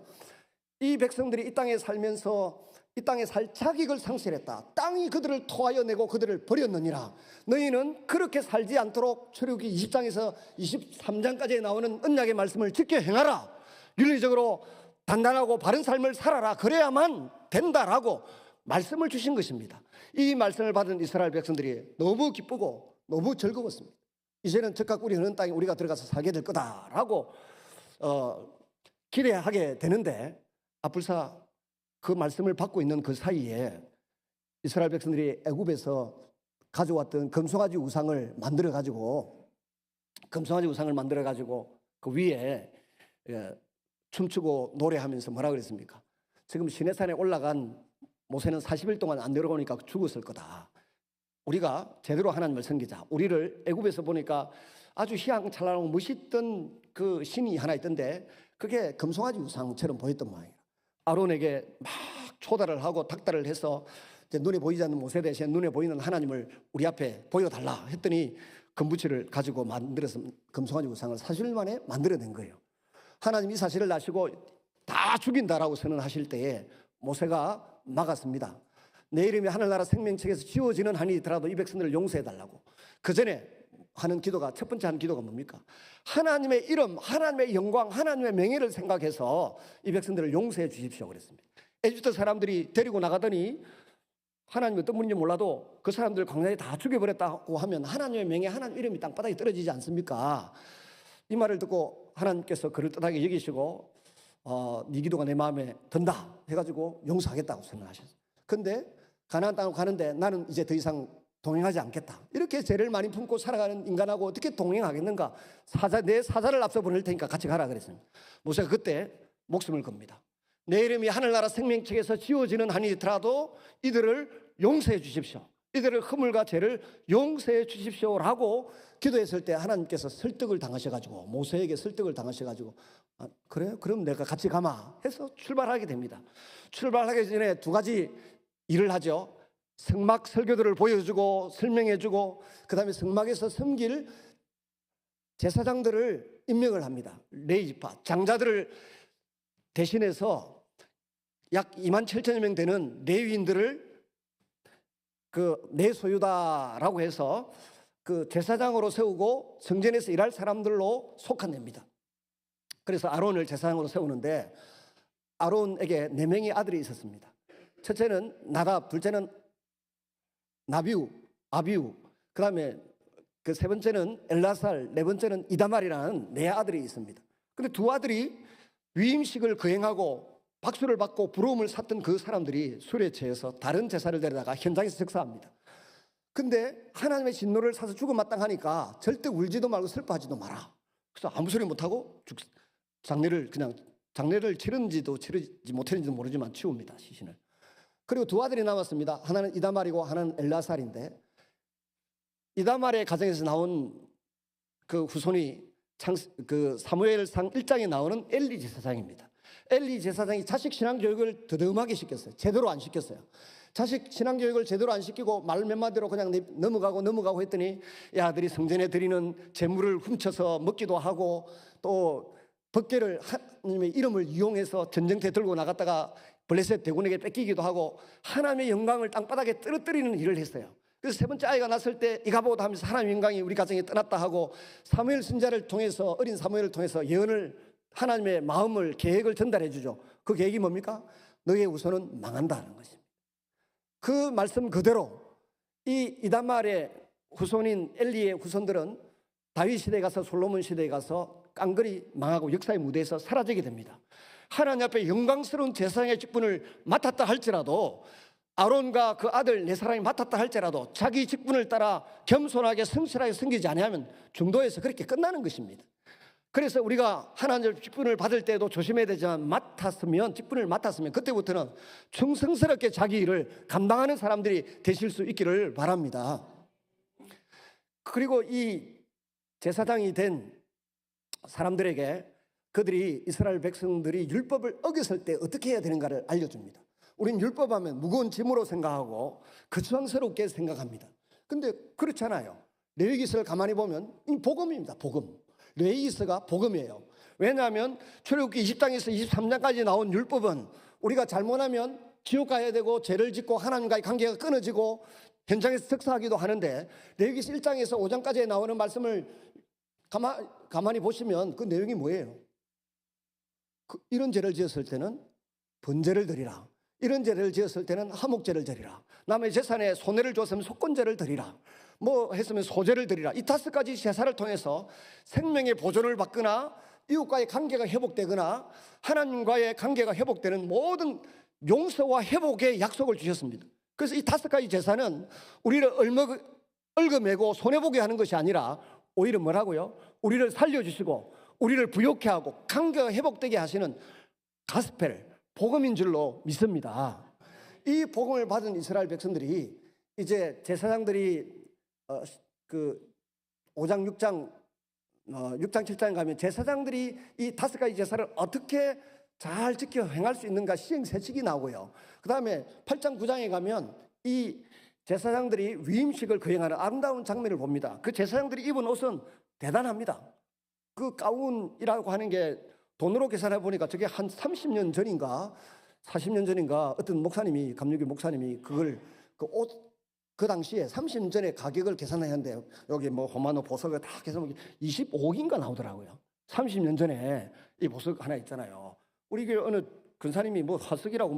이 백성들이 이 땅에 살면서 이 땅에 살 자격을 상실했다. 땅이 그들을 토하여 내고 그들을 버렸느니라. 너희는 그렇게 살지 않도록 출애굽기 20장에서 23장까지 나오는 언약의 말씀을 지켜 행하라. 윤리적으로 단단하고 바른 삶을 살아라. 그래야만 된다라고 말씀을 주신 것입니다. 이 말씀을 받은 이스라엘 백성들이 너무 기쁘고 너무 즐거웠습니다. 이제는 적각 우리 흐는 땅에 우리가 들어가서 살게 될 거다라고 기대하게 되는데, 아뿔사 그 말씀을 받고 있는 그 사이에 이스라엘 백성들이 애굽에서 가져왔던 금송아지 우상을 만들어 가지고 그 위에 춤추고 노래하면서 뭐라 그랬습니까? 지금 시내산에 올라간 모세는 40일 동안 안 내려오니까 죽었을 거다. 우리가 제대로 하나님을 섬기자. 우리를 애굽에서 보니까 아주 희양찬란하고 멋있던 그 신이 하나 있던데 그게 금송아지 우상처럼 보였던 모양이에요. 아론에게 막 초달을 하고 닥달을 해서 이제 눈에 보이지 않는 모세 대신 눈에 보이는 하나님을 우리 앞에 보여달라 했더니 금부치를 가지고 만들어서 금송아지 우상을 40일 만에 만들어낸 거예요. 하나님 이 사실을 아시고 다 죽인다라고 선언하실 때에 모세가 막았습니다. 내 이름이 하늘나라 생명책에서 지워지는 한이 있더라도 이 백성들을 용서해달라고. 그 전에 하는 기도가, 첫 번째 하는 기도가 뭡니까? 하나님의 이름, 하나님의 영광, 하나님의 명예를 생각해서 이 백성들을 용서해 주십시오 그랬습니다. 에집트 사람들이 데리고 나가더니 하나님이 어떤 분인지 몰라도 그 사람들 광야에 다 죽여버렸다고 하면 하나님의 명예, 하나님 이름이 땅바닥에 떨어지지 않습니까? 이 말을 듣고 하나님께서 그를 뜻하게 여기시고 네 기도가 내 마음에 든다 해가지고 용서하겠다고 선언하셨어요. 근데 가나안 땅으로 가는데 나는 이제 더 이상 동행하지 않겠다. 이렇게 죄를 많이 품고 살아가는 인간하고 어떻게 동행하겠는가? 내 사자를 앞서 보낼 테니까 같이 가라 그랬습니다. 모세가 그때 목숨을 겁니다. 내 이름이 하늘나라 생명책에서 지워지는 한이 있더라도 이들을 용서해 주십시오. 이들의 허물과 죄를 용서해 주십시오라고 기도했을 때 하나님께서 설득을 당하셔가지고 모세에게 설득을 당하셔가지고 그래요? 그럼 내가 같이 가마 해서 출발하게 됩니다. 출발하기 전에 2가지 일을 하죠. 성막 설교들을 보여주고 설명해주고 그 다음에 성막에서 섬길 제사장들을 임명을 합니다. 레위 지파 장자들을 대신해서 약 2만 7천여 명 되는 레위인들을 내 소유다라고 해서 제사장으로 세우고 성전에서 일할 사람들로 속한냅니다. 그래서 아론을 제사장으로 세우는데 아론에게 4명의 아들이 있었습니다. 첫째는 나답, 둘째는 나비우, 아비우, 그 다음에 세 번째는 엘라살, 네 번째는 이다말이라는 4아들이 있습니다. 근데 2아들이 위임식을 거행하고 박수를 받고 부러움을 샀던 그 사람들이 술에 취해서 다른 제사를 데려다가 현장에서 즉사합니다. 근데 하나님의 진노를 사서 죽어마땅하니까 절대 울지도 말고 슬퍼하지도 마라. 그래서 아무 소리 못하고 장례를 치른지도 치르지 못했는지도 모르지만 치웁니다, 시신을. 그리고 2아들이 남았습니다. 하나는 이다말이고 하나는 엘라살인데, 이다말의 가정에서 나온 그 후손이 사무엘상 1장에 나오는 엘리 제사장입니다. 엘리 제사장이 자식 신앙교육을 더듬하게 시켰어요. 제대로 안 시켰어요. 자식 신앙교육을 제대로 안 시키고 말 몇 마디로 그냥 넘어가고 했더니 이 아들이 성전에 드리는 재물을 훔쳐서 먹기도 하고, 또 법궤를 하나님의 이름을 이용해서 전쟁터에 들고 나갔다가 블레셋 대군에게 뺏기기도 하고 하나님의 영광을 땅바닥에 떨어뜨리는 일을 했어요. 그래서 3번째 아이가 났을 때 이가보다 하면서 하나님의 영광이 우리 가정에 떠났다 하고, 사무엘 선지자를 통해서, 어린 사무엘을 통해서 예언을, 하나님의 마음을, 계획을 전달해 주죠. 그 계획이 뭡니까? 너의 후손은 망한다는 것입니다. 그 말씀 그대로 이 이다말의 후손인 엘리의 후손들은 다윗 시대에 가서, 솔로몬 시대에 가서 깡그리 망하고 역사의 무대에서 사라지게 됩니다. 하나님 앞에 영광스러운 제사장의 직분을 맡았다 할지라도, 아론과 그 아들 4사람이 맡았다 할지라도 자기 직분을 따라 겸손하게 성실하게 섬기지 않으면 중도에서 그렇게 끝나는 것입니다. 그래서 우리가 하나님의 직분을 받을 때도 조심해야 되지만, 직분을 맡았으면 그때부터는 충성스럽게 자기 일을 감당하는 사람들이 되실 수 있기를 바랍니다. 그리고 이 제사장이 된 사람들에게 그들이, 이스라엘 백성들이 율법을 어겼을 때 어떻게 해야 되는가를 알려줍니다. 우린 율법하면 무거운 짐으로 생각하고 거추장스럽게 생각합니다. 근데 그렇잖아요. 레위기서를 가만히 보면 이 복음입니다. 복음. 레위기서가 복음이에요. 왜냐하면 출애굽기 20장에서 23장까지 나온 율법은 우리가 잘못하면 지옥 가야 되고 죄를 짓고 하나님과의 관계가 끊어지고 현장에서 즉사하기도 하는데, 레위기서 1장에서 5장까지 나오는 말씀을 가만히 보시면 그 내용이 뭐예요? 이런 죄를 지었을 때는 번제를 드리라. 이런 죄를 지었을 때는 화목제를 드리라. 남의 재산에 손해를 줬으면 속건제를 드리라. 뭐 했으면 소제를 드리라. 이 5가지 제사를 통해서 생명의 보존을 받거나 이웃과의 관계가 회복되거나 하나님과의 관계가 회복되는 모든 용서와 회복의 약속을 주셨습니다. 그래서 이 5가지 제사는 우리를 얽어매고 손해보게 하는 것이 아니라 오히려 뭐라고요? 우리를 살려주시고 우리를 부욕해 하고 관계가 회복되게 하시는 가스펠, 복음인 줄로 믿습니다. 이 복음을 받은 이스라엘 백성들이 이제 제사장들이 5장, 6장, 7장에 가면 제사장들이 이 5가지 제사를 어떻게 잘 지켜 행할 수 있는가 시행세칙이 나오고요. 그 다음에 8장, 9장에 가면 이 제사장들이 위임식을 거행하는 아름다운 장면을 봅니다. 그 제사장들이 입은 옷은 대단합니다. 그 가운이라고 하는 게 돈으로 계산해 보니까 저게 한 30년 전인가 40년 전인가 어떤 목사님이, 감리교 목사님이 그걸 그 당시에 30년 전에 가격을 계산해야 하는데, 여기 뭐 호마노 보석을 다 계산하면 25억인가 나오더라고요. 30년 전에 이 보석 하나 있잖아요. 우리 교회 어느 근사님이 뭐 화석이라고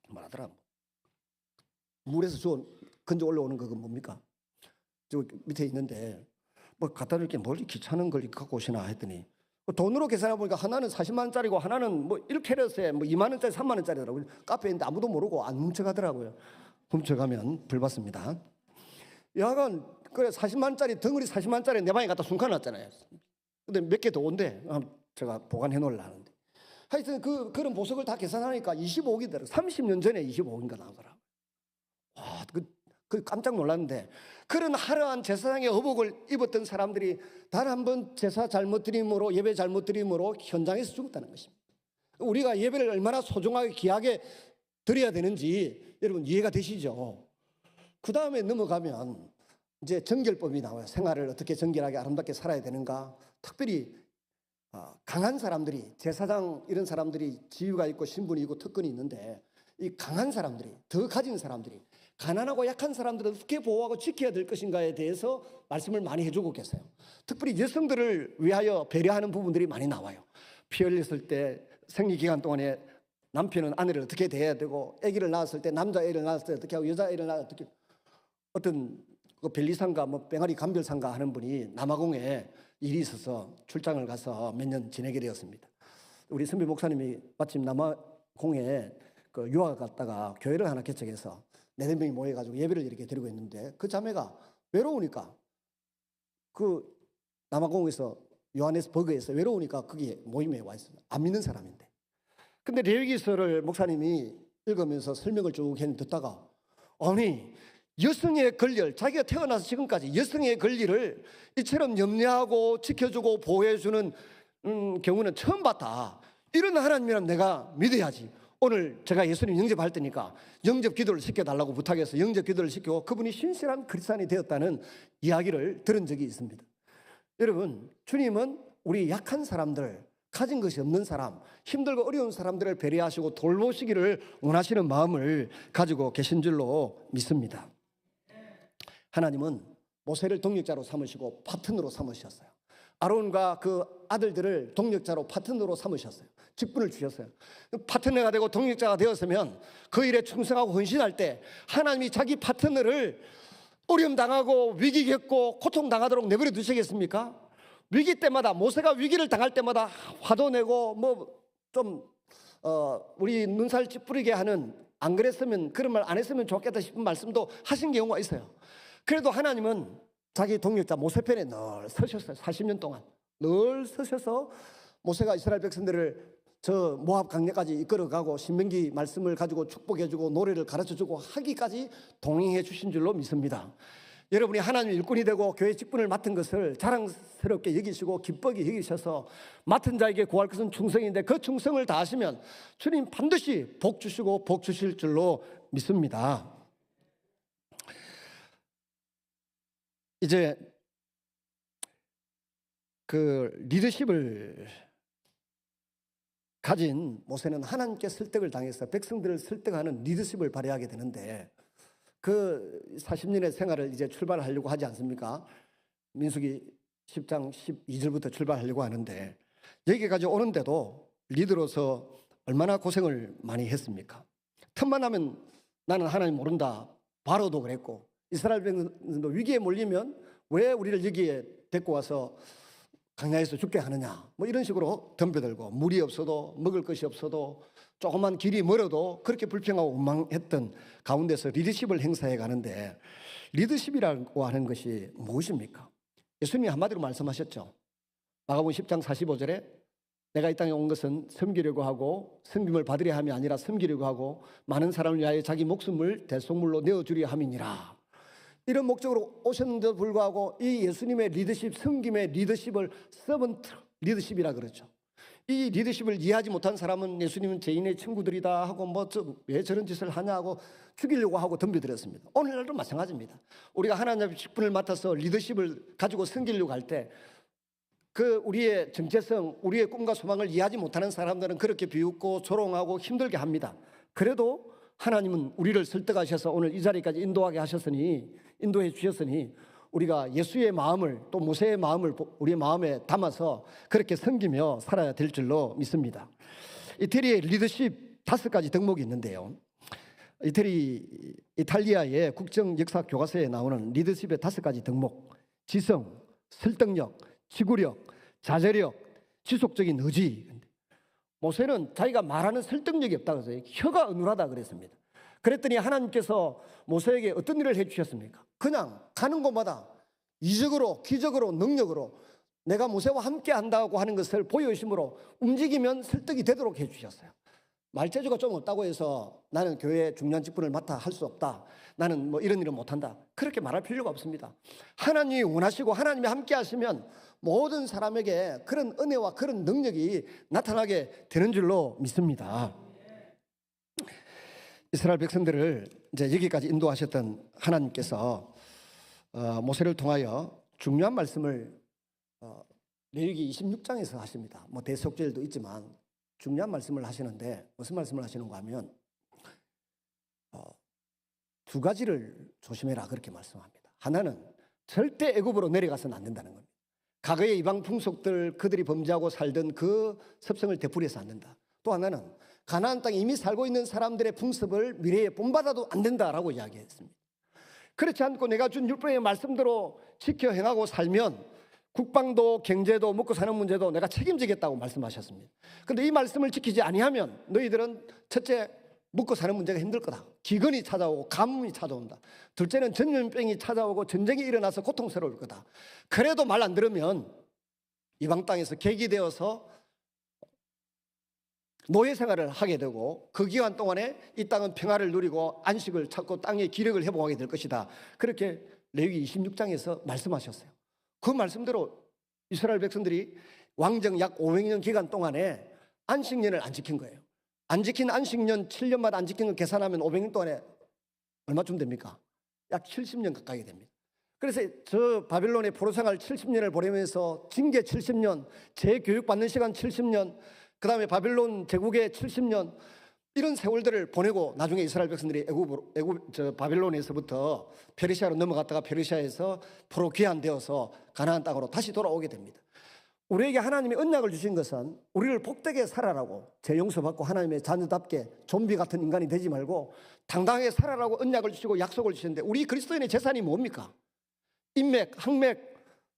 뭐라더라. 물에서 건져 올라오는 거 뭡니까? 저 밑에 있는데 뭐 갖다 줄 게 뭘 귀찮은 걸 갖고 오시나 했더니 돈으로 계산해 보니까 하나는 40만 원짜리고 하나는 뭐 1캐럿에 뭐 2만 원짜리, 3만 원짜리더라고요. 카페에 있는데 아무도 모르고 안 훔쳐가더라고요. 훔쳐가면 벌 받습니다. 여하간 그래 40만 원짜리 덩어리 40만 원짜리 내 방에 갖다 숨겨놨잖아요. 근데 몇 개 더 온대. 제가 보관해 놓으려 하는데. 하여튼 그런 보석을 다 계산하니까 25억이더라고요. 30년 전에 25억인가 나오더라고요. 와, 그 깜짝 놀랐는데, 그런 화려한 제사장의 의복을 입었던 사람들이 단 한 번 제사 잘못 드림으로, 예배 잘못 드림으로 현장에서 죽었다는 것입니다. 우리가 예배를 얼마나 소중하게 귀하게 드려야 되는지 여러분 이해가 되시죠? 그 다음에 넘어가면 이제 정결법이 나와요. 생활을 어떻게 정결하게 아름답게 살아야 되는가. 특별히 강한 사람들이, 제사장 이런 사람들이 지위가 있고 신분이 있고 특권이 있는데, 이 강한 사람들이, 더 가진 사람들이 가난하고 약한 사람들을 어떻게 보호하고 지켜야 될 것인가에 대해서 말씀을 많이 해주고 계세요. 특별히 여성들을 위하여 배려하는 부분들이 많이 나와요. 피 흘렸을 때 생리기간 동안에 남편은 아내를 어떻게 대해야 되고, 아기를 낳았을 때 남자애를 낳았을 때 어떻게 하고, 여자애를 낳았을 때 어떻게. 어떤 그 벨리상가 뭐 뺑아리 감별상가 하는 분이 남아공에 일이 있어서 출장을 가서 몇 년 지내게 되었습니다. 우리 선배 목사님이 마침 남아공에 그 유학 갔다가 교회를 하나 개척해서 4-5명이 모여가지고 예배를 이렇게 드리고 있는데, 그 자매가 외로우니까 그 남아공에서 요하네스버그에서 외로우니까 거기에 모임에 와 있어요. 안 믿는 사람인데. 근데 레위기서를 목사님이 읽으면서 설명을 쭉 했는데, 듣다가 아니, 여성의 권리를, 자기가 태어나서 지금까지 여성의 권리를 이처럼 염려하고 지켜주고 보호해주는 경우는 처음 봤다. 이런 하나님이란 내가 믿어야지. 오늘 제가 예수님 영접할 때니까 영접 기도를 시켜달라고 부탁해서 영접 기도를 시키고 그분이 신실한 그리스도인이 되었다는 이야기를 들은 적이 있습니다. 여러분, 주님은 우리 약한 사람들, 가진 것이 없는 사람, 힘들고 어려운 사람들을 배려하시고 돌보시기를 원하시는 마음을 가지고 계신 줄로 믿습니다. 하나님은 모세를 동력자로 삼으시고 파트너로 삼으셨어요. 아론과 그 아들들을 동력자로 파트너로 삼으셨어요. 직분을 주셨어요. 파트너가 되고 동력자가 되었으면 그 일에 충성하고 헌신할 때 하나님이 자기 파트너를 어려움 당하고 위기 겪고 고통 당하도록 내버려 두시겠습니까? 위기 때마다, 모세가 위기를 당할 때마다 화도 내고 우리 눈살 찌푸리게 하는, 안 그랬으면, 그런 말 안 했으면 좋겠다 싶은 말씀도 하신 경우가 있어요. 그래도 하나님은 자기 동력자 모세 편에 늘 서셨어요. 40년 동안 늘 서셔서 모세가 이스라엘 백성들을 저 모압 강야까지 이끌어가고 신명기 말씀을 가지고 축복해주고 노래를 가르쳐주고 하기까지 동행해 주신 줄로 믿습니다. 여러분이 하나님의 일꾼이 되고 교회 직분을 맡은 것을 자랑스럽게 여기시고 기쁘게 여기셔서 맡은 자에게 구할 것은 충성인데, 그 충성을 다하시면 주님 반드시 복 주시고 복 주실 줄로 믿습니다. 이제 그 리더십을 가진 모세는 하나님께 설득을 당해서 백성들을 설득하는 리더십을 발휘하게 되는데, 그 40년의 생활을 이제 출발하려고 하지 않습니까? 민수기 10장 12절부터 출발하려고 하는데, 여기까지 오는데도 리더로서 얼마나 고생을 많이 했습니까? 틈만 하면 나는 하나님 모른다, 바로도 그랬고, 이스라엘 백성도 위기에 몰리면 왜 우리를 여기에 데리고 와서 강야에서 죽게 하느냐, 뭐 이런 식으로 덤벼들고, 물이 없어도, 먹을 것이 없어도, 조그만 길이 멀어도 그렇게 불평하고 원망했던 가운데서 리더십을 행사해 가는데, 리더십이라고 하는 것이 무엇입니까? 예수님이 한마디로 말씀하셨죠. 마가복음 10장 45절에 내가 이 땅에 온 것은 섬기려고 하고 섬김을 받으려 함이 아니라 섬기려고 하고 많은 사람을 위하여 자기 목숨을 대속물로 내어주려 함이니라. 이런 목적으로 오셨는데도 불구하고 이 예수님의 리더십, 섬김의 리더십을 서번트 리더십이라 그러죠. 이 리더십을 이해하지 못한 사람은 예수님은 죄인의 친구들이다 하고 왜 저런 짓을 하냐고 죽이려고 하고 덤벼들었습니다. 오늘날도 마찬가지입니다. 우리가 하나님의 직분을 맡아서 리더십을 가지고 섬기려고 할 때 그 우리의 정체성, 우리의 꿈과 소망을 이해하지 못하는 사람들은 그렇게 비웃고 조롱하고 힘들게 합니다. 그래도 하나님은 우리를 설득하셔서 오늘 이 자리까지 인도해 주셨으니 우리가 예수의 마음을, 또 모세의 마음을 우리의 마음에 담아서 그렇게 섬기며 살아야 될 줄로 믿습니다. 이태리의 리더십 5가지 덕목이 있는데요. 이탈리아의 국정 역사 교과서에 나오는 리더십의 5가지 덕목: 지성, 설득력, 지구력, 자제력, 지속적인 의지. 모세는 자기가 말하는 설득력이 없다고 해서 혀가 어눌하다 그랬습니다. 그랬더니 하나님께서 모세에게 어떤 일을 해주셨습니까? 그냥 가는 곳마다 이적으로, 기적으로, 능력으로 내가 모세와 함께 한다고 하는 것을 보여주심으로 움직이면 설득이 되도록 해주셨어요. 말재주가 좀 없다고 해서 나는 교회 중요한 직분을 맡아 할 수 없다, 나는 뭐 이런 일은 못한다, 그렇게 말할 필요가 없습니다. 하나님이 원하시고 하나님이 함께 하시면 모든 사람에게 그런 은혜와 그런 능력이 나타나게 되는 줄로 믿습니다. 이스라엘 백성들을 이제 여기까지 인도하셨던 하나님께서 모세를 통하여 중요한 말씀을 레위기 26장에서 하십니다. 뭐 대속죄일도 있지만 중요한 말씀을 하시는데 무슨 말씀을 하시는가 하면 두 가지를 조심해라 그렇게 말씀합니다. 하나는 절대 애굽으로 내려가서는 안 된다는 겁니다. 과거의 이방 풍속들 그들이 범죄하고 살던 그 습성을 되풀이해서 안 된다. 또 하나는 가나안 땅에 이미 살고 있는 사람들의 풍습을 미래에 본받아도 안 된다라고 이야기했습니다. 그렇지 않고 내가 준 율법의 말씀대로 지켜 행하고 살면 국방도 경제도 먹고 사는 문제도 내가 책임지겠다고 말씀하셨습니다. 그런데 이 말씀을 지키지 아니하면 너희들은 첫째 먹고 사는 문제가 힘들 거다. 기근이 찾아오고 가뭄이 찾아온다. 둘째는 전염병이 찾아오고 전쟁이 일어나서 고통스러울 거다. 그래도 말 안 들으면 이방 땅에서 객이되어서 노예 생활을 하게 되고 그 기간 동안에 이 땅은 평화를 누리고 안식을 찾고 땅의 기력을 회복하게 될 것이다. 그렇게 레위기 26장에서 말씀하셨어요. 그 말씀대로 이스라엘 백성들이 왕정 약 500년 기간 동안에 안식년을 안 지킨 거예요. 안 지킨 안식년 7년마다 안 지킨 거 계산하면 500년 동안에 얼마쯤 됩니까? 약 70년 가까이 됩니다. 그래서 저 바빌론의 포로 생활 70년을 보내면서 징계 70년, 재교육받는 시간 70년, 그 다음에 바빌론 제국의 70년 이런 세월들을 보내고 나중에 이스라엘 백성들이 바빌론에서부터 페르시아로 넘어갔다가 페르시아에서 포로 귀환되어서 가나안 땅으로 다시 돌아오게 됩니다. 우리에게 하나님이 언약을 주신 것은 우리를 복되게 살아라고 재용서받고 하나님의 자녀답게 좀비 같은 인간이 되지 말고 당당하게 살아라고 언약을 주시고 약속을 주셨는데 우리 그리스도인의 재산이 뭡니까? 인맥, 학맥,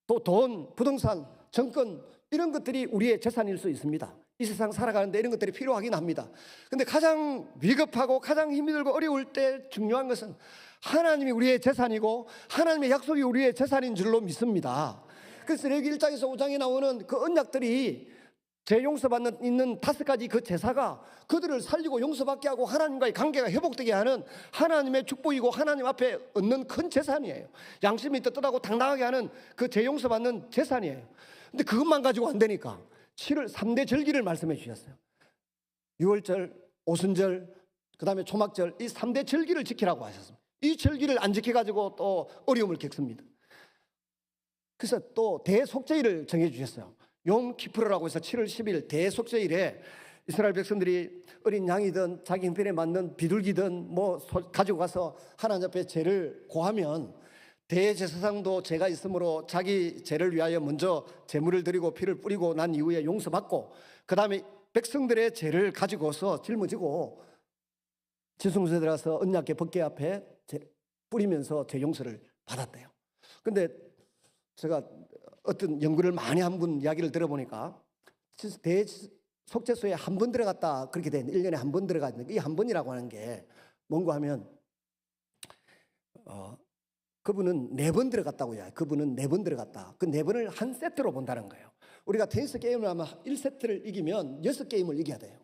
또 돈, 부동산, 정권 이런 것들이 우리의 재산일 수 있습니다. 이 세상 살아가는데 이런 것들이 필요하긴 합니다. 그런데 가장 위급하고 가장 힘이 들고 어려울 때 중요한 것은 하나님이 우리의 재산이고 하나님의 약속이 우리의 재산인 줄로 믿습니다. 그래서 레위기 1장에서 5장에 나오는 그 언약들이 재용서받는 있는 5가지 그 제사가 그들을 살리고 용서받게 하고 하나님과의 관계가 회복되게 하는 하나님의 축복이고 하나님 앞에 얻는 큰 재산이에요. 양심이 떳떳하고 당당하게 하는 그 재용서받는 재산이에요. 근데 그것만 가지고 안 되니까 7월 3대 절기를 말씀해 주셨어요. 유월절, 오순절, 그 다음에 초막절 이 3대 절기를 지키라고 하셨습니다. 이 절기를 안 지켜가지고 또 어려움을 겪습니다. 그래서 또 대속죄일을 정해 주셨어요. 욤 키프르라고 해서 7월 10일 대속죄일에 이스라엘 백성들이 어린 양이든 자기 형편에 맞는 비둘기든 뭐 가지고 가서 하나님 앞에 죄를 고하면 대제사장도 죄가 있으므로 자기 죄를 위하여 먼저 제물을 드리고 피를 뿌리고 난 이후에 용서받고 그 다음에 백성들의 죄를 가지고서 짊어지고 지성소에 들어가서 언약궤 법궤 앞에 뿌리면서 죄 용서를 받았대요. 근데 제가 어떤 연구를 많이 한 분 이야기를 들어보니까 대속죄소에 한 번 들어갔다 그렇게 된 1년에 한 번 들어가는데 이 한 번이라고 하는 게 뭔가 하면 그분은 4번 들어갔다고 해요. 그분은 4번 들어갔다. 그 4번을 한 세트로 본다는 거예요. 우리가 테니스 게임을 하면 1세트를 이기면 6게임을 이겨야 돼요.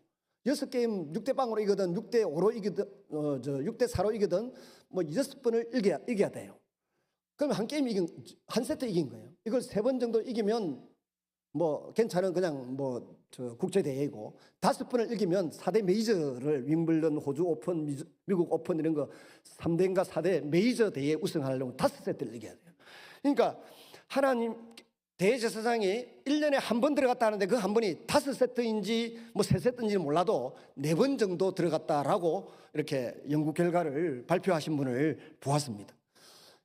6게임 6대0으로 이기든 6대5로 이기든 6대4로 이기든 뭐 6번을 이겨야 돼요. 그러면 한 세트 이긴 거예요. 이걸 3번 정도 이기면 뭐 괜찮은 그냥 국제대회이고 5번을 이기면 4대 메이저를 윈블던, 호주 오픈, 미국 오픈 이런 거 3대인가 4대 메이저 대회에 우승하려면 5세트를 이겨야 돼요. 그러니까 하나님 대제사장이 1년에 한 번 들어갔다 하는데 그 한 번이 5세트인지 뭐 3세트인지는 몰라도 4번 정도 들어갔다라고 이렇게 연구 결과를 발표하신 분을 보았습니다.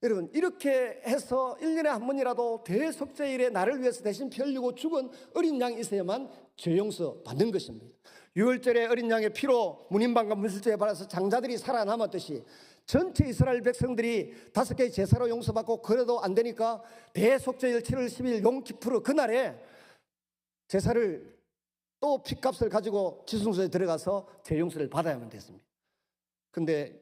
여러분 이렇게 해서 1년에 한 번이라도 대속죄일에 나를 위해서 대신 피 흘리고 죽은 어린 양이 있어야만 죄 용서 받는 것입니다. 유월절에 어린 양의 피로 문인방과 문술제에 발라서 장자들이 살아남았듯이 전체 이스라엘 백성들이 5개의 제사로 용서받고 그래도 안 되니까 대속죄일 7월 10일 욤키프르 그날에 제사를 또 피값을 가지고 지성소에 들어가서 죄 용서를 받아야만 됐습니다. 그런데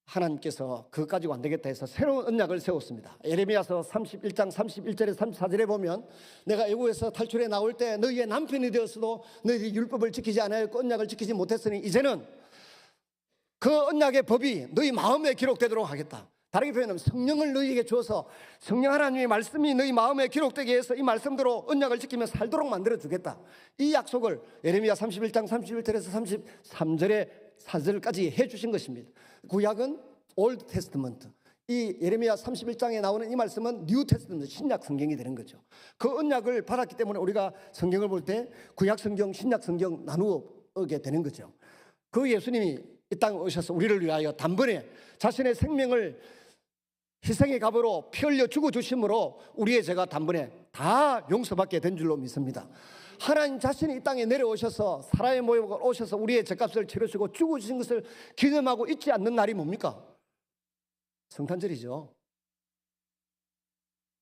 하나님께서 그것 가지고 안 되겠다 해서 새로운 언약을 세웠습니다. 예레미야서 31장 31절에 34절에 보면 내가 애국에서 탈출해 나올 때 너희의 남편이 되었어도 너희들이 율법을 지키지 않았고 언약을 지키지 못했으니 이제는 그 언약의 법이 너희 마음에 기록되도록 하겠다. 다르게 표현하면 성령을 너희에게 주어서 성령 하나님의 말씀이 너희 마음에 기록되게 해서 이 말씀대로 언약을 지키며 살도록 만들어주겠다. 이 약속을 예레미야 31장 31절에서 33절에 4절까지 해주신 것입니다. 구약은 올드 테스트먼트, 이 예레미야 31장에 나오는 이 말씀은 뉴 테스트먼트 신약 성경이 되는 거죠. 그 언약을 받았기 때문에 우리가 성경을 볼 때 구약 성경, 신약 성경 나누게 되는 거죠. 그 예수님이 이 땅에 오셔서 우리를 위하여 단번에 자신의 생명을 희생의 값으로 피 흘려 죽어주심으로 우리의 죄가 단번에 다 용서받게 된 줄로 믿습니다. 하나님 자신이 이 땅에 내려오셔서 사람의 모형으로 오셔서 우리의 죄값을 치르시고 죽어주신 것을 기념하고 잊지 않는 날이 뭡니까? 성탄절이죠.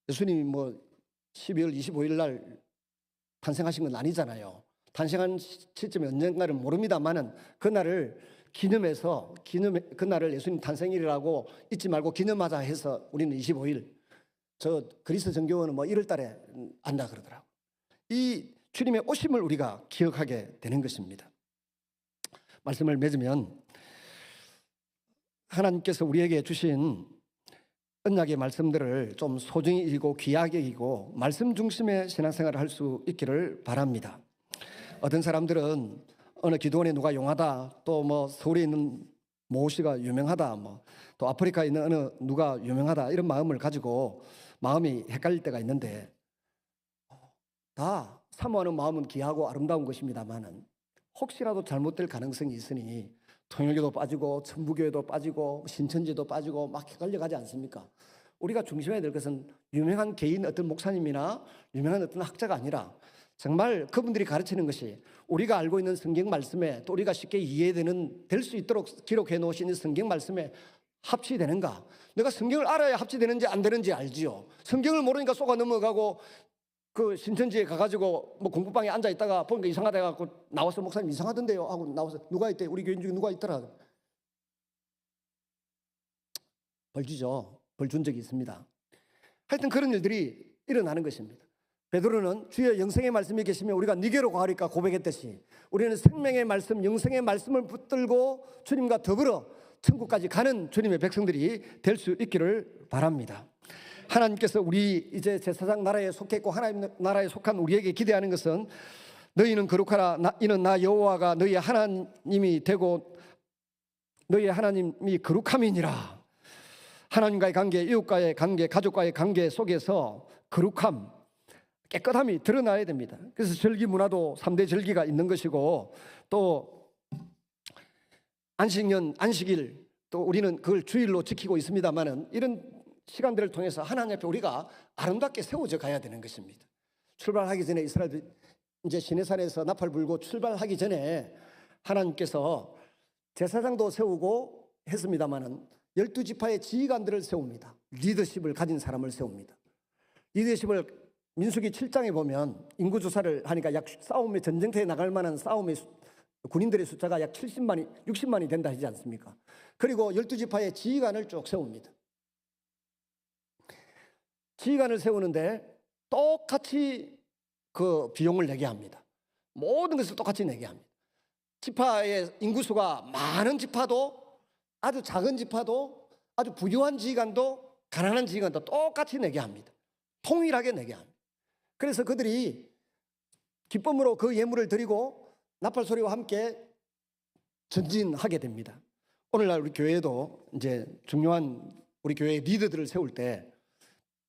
예수님이 12월 25일 날 탄생하신 건 아니잖아요. 탄생한 시점이 언젠가는 모릅니다만은 그날을 기념해서 그날을 예수님 탄생일이라고 잊지 말고 기념하자 해서 우리는 25일, 저 그리스 정교원은 1월 달에 안다 그러더라고요. 이 주님의 오심을 우리가 기억하게 되는 것입니다. 말씀을 맺으면 하나님께서 우리에게 주신 언약의 말씀들을 좀 소중히 읽고 귀하게 읽고 말씀 중심의 신앙생활을 할 수 있기를 바랍니다. 어떤 사람들은 어느 기도원에 누가 용하다, 또 서울에 있는 모 씨가 유명하다, 또 아프리카에 있는 어느 누가 유명하다, 이런 마음을 가지고 마음이 헷갈릴 때가 있는데, 다 사모하는 마음은 귀하고 아름다운 것입니다만은 혹시라도 잘못될 가능성이 있으니 통일교도 빠지고 천부교회도 빠지고 신천지도 빠지고 막 헷갈려가지 않습니까? 우리가 중심해야 될 것은 유명한 개인 어떤 목사님이나 유명한 어떤 학자가 아니라 정말 그분들이 가르치는 것이 우리가 알고 있는 성경 말씀에, 또 우리가 쉽게 이해되는 될 수 있도록 기록해 놓으신 이 성경 말씀에 합치되는가? 내가 성경을 알아야 합치되는지 안 되는지 알지요. 성경을 모르니까 속아 넘어가고 그 신천지에 가가지고 공부방에 앉아 있다가 보니까 이상하다 해갖고 나와서 목사님 이상하던데요 하고 나와서 누가 있대? 우리 교인 중에 누가 있더라. 벌 주죠. 벌 준 적이 있습니다. 하여튼 그런 일들이 일어나는 것입니다. 베드로는 주의 영생의 말씀이 계시면 우리가 니게로 가리까 고백했듯이 우리는 생명의 말씀, 영생의 말씀을 붙들고 주님과 더불어 천국까지 가는 주님의 백성들이 될 수 있기를 바랍니다. 하나님께서 우리 이제 제사장 나라에 속했고 하나님 나라에 속한 우리에게 기대하는 것은 너희는 거룩하라, 이는 나 여호와가 너희의 하나님이 되고 너희의 하나님이 거룩함이니라. 하나님과의 관계, 이웃과의 관계, 가족과의 관계 속에서 거룩함, 깨끗함이 드러나야 됩니다. 그래서 절기 문화도 3대 절기가 있는 것이고, 또 안식년, 안식일, 또 우리는 그걸 주일로 지키고 있습니다만은 이런 시간들을 통해서 하나님 앞에 우리가 아름답게 세워져 가야 되는 것입니다. 출발하기 전에 이스라엘 이제 시내산에서 나팔 불고 출발하기 전에 하나님께서 제사장도 세우고 했습니다만은 12지파의 지휘관들을 세웁니다. 리더십을 가진 사람을 세웁니다. 리더십을 민수기 7장에 보면 인구조사를 하니까 약 싸움에 전쟁터에 나갈 만한 싸움의 군인들의 숫자가 약 70만이 60만이 된다 하지 않습니까? 그리고 12지파의 지휘관을 쭉 세웁니다. 지휘관을 세우는데 똑같이 그 비용을 내게 합니다. 모든 것을 똑같이 내게 합니다. 지파의 인구수가 많은 지파도, 아주 작은 지파도, 아주 부유한 지휘관도, 가난한 지휘관도 똑같이 내게 합니다. 통일하게 내게 합니다. 그래서 그들이 기쁨으로 그 예물을 드리고 나팔 소리와 함께 전진하게 됩니다. 오늘날 우리 교회도 이제 중요한 우리 교회 리더들을 세울 때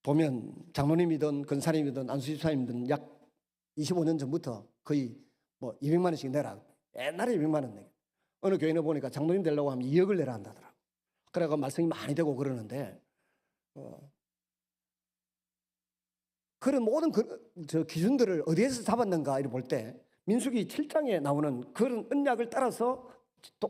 보면 장로님이든 권사님이든 안수집사님이든 약 25년 전부터 거의 200만 원씩 내라. 옛날에 200만 원 내게. 어느 교회는 보니까 장로님 되려고 하면 2억을 내라 한다더라고. 그래서 말씀이 많이 되고 그러는데 그런 모든 저 기준들을 어디에서 잡았는가 이렇게 볼 때 민수기 7장에 나오는 그런 언약을 따라서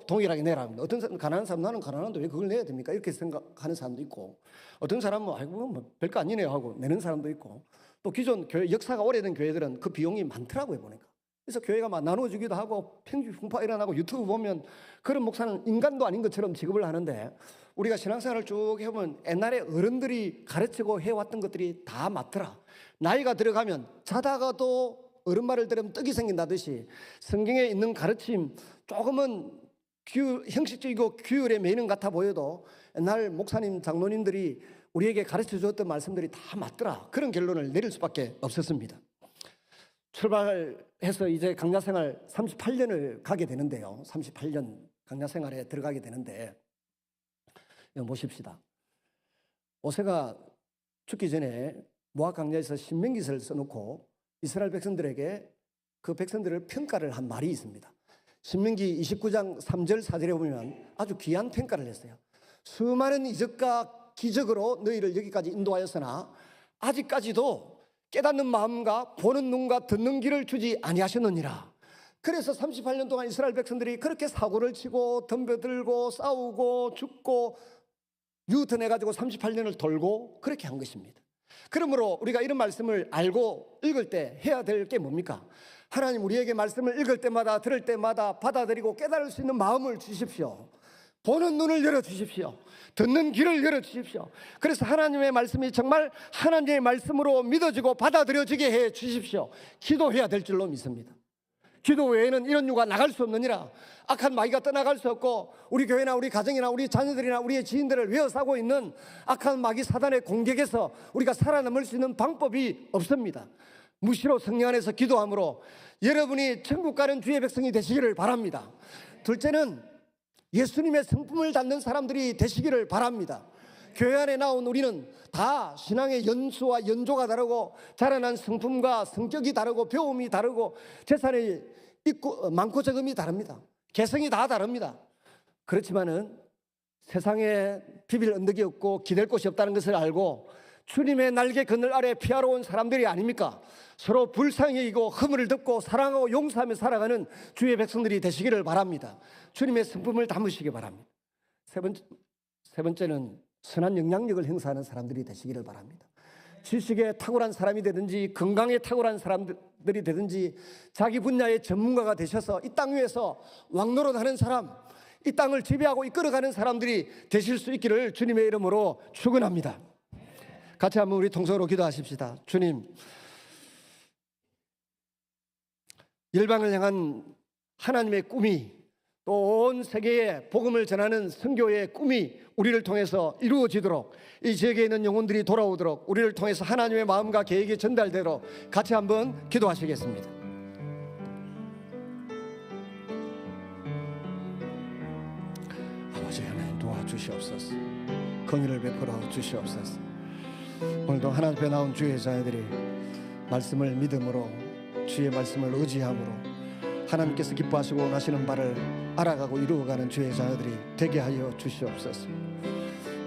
동일하게 내라 합니다. 어떤 사람 가난한 사람 나는 가난한데 왜 그걸 내야 됩니까? 이렇게 생각하는 사람도 있고, 어떤 사람은 아이고 별거 아니네요 하고 내는 사람도 있고, 또 기존 교회 역사가 오래된 교회들은 그 비용이 많더라고요 보니까. 그래서 교회가 막 나눠주기도 하고 편파 일어나고 유튜브 보면 그런 목사는 인간도 아닌 것처럼 취급을 하는데, 우리가 신앙생활을 쭉 해보면 옛날에 어른들이 가르치고 해왔던 것들이 다 맞더라. 나이가 들어가면 자다가도 어른 말을 들으면 떡이 생긴다듯이 성경에 있는 가르침 조금은 형식적이고 규율에 매이는 같아 보여도 옛날 목사님, 장로님들이 우리에게 가르쳐 주었던 말씀들이 다 맞더라. 그런 결론을 내릴 수밖에 없었습니다. 출발해서 이제 강야생활 38년을 가게 되는데요. 38년 강야생활에 들어가게 되는데 보십시다. 모세가 죽기 전에 모압 광야에서 신명기서를 써놓고 이스라엘 백성들에게 그 백성들을 평가를 한 말이 있습니다. 신명기 29장 3절 4절에 보면 아주 귀한 평가를 했어요. 수많은 이적과 기적으로 너희를 여기까지 인도하였으나 아직까지도 깨닫는 마음과 보는 눈과 듣는 귀를 주지 아니하셨느니라. 그래서 38년 동안 이스라엘 백성들이 그렇게 사고를 치고 덤벼들고 싸우고 죽고 유턴해가지고 38년을 돌고 그렇게 한 것입니다. 그러므로 우리가 이런 말씀을 알고 읽을 때 해야 될 게 뭡니까? 하나님 우리에게 말씀을 읽을 때마다 들을 때마다 받아들이고 깨달을 수 있는 마음을 주십시오. 보는 눈을 열어주십시오. 듣는 귀를 열어주십시오. 그래서 하나님의 말씀이 정말 하나님의 말씀으로 믿어지고 받아들여지게 해 주십시오. 기도해야 될 줄로 믿습니다. 기도 외에는 이런 유가 나갈 수 없느니라. 악한 마귀가 떠나갈 수 없고 우리 교회나 우리 가정이나 우리 자녀들이나 우리의 지인들을 외워싸고 있는 악한 마귀 사단의 공격에서 우리가 살아남을 수 있는 방법이 없습니다. 무시로 성령 안에서 기도함으로 여러분이 천국 가는 주의 백성이 되시기를 바랍니다. 둘째는 예수님의 성품을 닮는 사람들이 되시기를 바랍니다. 교회 안에 나온 우리는 다 신앙의 연수와 연조가 다르고 자라난 성품과 성격이 다르고 배움이 다르고 재산이 있고 많고 적음이 다릅니다. 개성이 다 다릅니다. 그렇지만은 세상에 비빌 언덕이 없고 기댈 곳이 없다는 것을 알고 주님의 날개 그늘 아래 피하러 온 사람들이 아닙니까? 서로 불쌍히 여기고 허물을 덮고 사랑하고 용서하며 살아가는 주의 백성들이 되시기를 바랍니다. 주님의 성품을 담으시기 바랍니다. 세 번째는 선한 영향력을 행사하는 사람들이 되시기를 바랍니다. 지식에 탁월한 사람이 되든지 건강에 탁월한 사람들이 되든지 자기 분야의 전문가가 되셔서 이 땅 위에서 왕노릇하는 사람, 이 땅을 지배하고 이끌어가는 사람들이 되실 수 있기를 주님의 이름으로 축원합니다. 같이 한번 우리 통성으로 기도하십시다. 주님, 열방을 향한 하나님의 꿈이 또 온 세계에 복음을 전하는 선교의 꿈이 우리를 통해서 이루어지도록 이 지역에 있는 영혼들이 돌아오도록 우리를 통해서 하나님의 마음과 계획이 전달되도록 같이 한번 기도하시겠습니다. 아버지 하나님 도와주시옵소서. 긍휼을 베풀어 주시옵소서. 오늘도 하나님 앞에 나온 주의 자녀들이 말씀을 믿음으로 주의 말씀을 의지함으로 하나님께서 기뻐하시고 원하시는 바를 알아가고 이루어가는 주의 자녀들이 되게 하여 주시옵소서.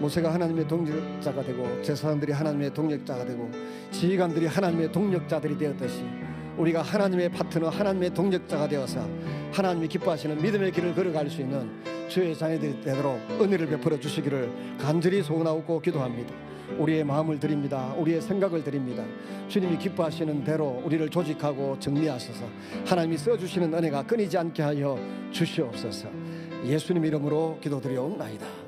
모세가 하나님의 동력자가 되고 제사장들이 하나님의 동력자가 되고 지휘관들이 하나님의 동력자들이 되었듯이 우리가 하나님의 파트너 하나님의 동력자가 되어서 하나님이 기뻐하시는 믿음의 길을 걸어갈 수 있는 주의 자녀들이 되도록 은혜를 베풀어 주시기를 간절히 소원하고 기도합니다. 우리의 마음을 드립니다. 우리의 생각을 드립니다. 주님이 기뻐하시는 대로 우리를 조직하고 정리하셔서 하나님이 써주시는 은혜가 끊이지 않게 하여 주시옵소서. 예수님 이름으로 기도드려옵나이다.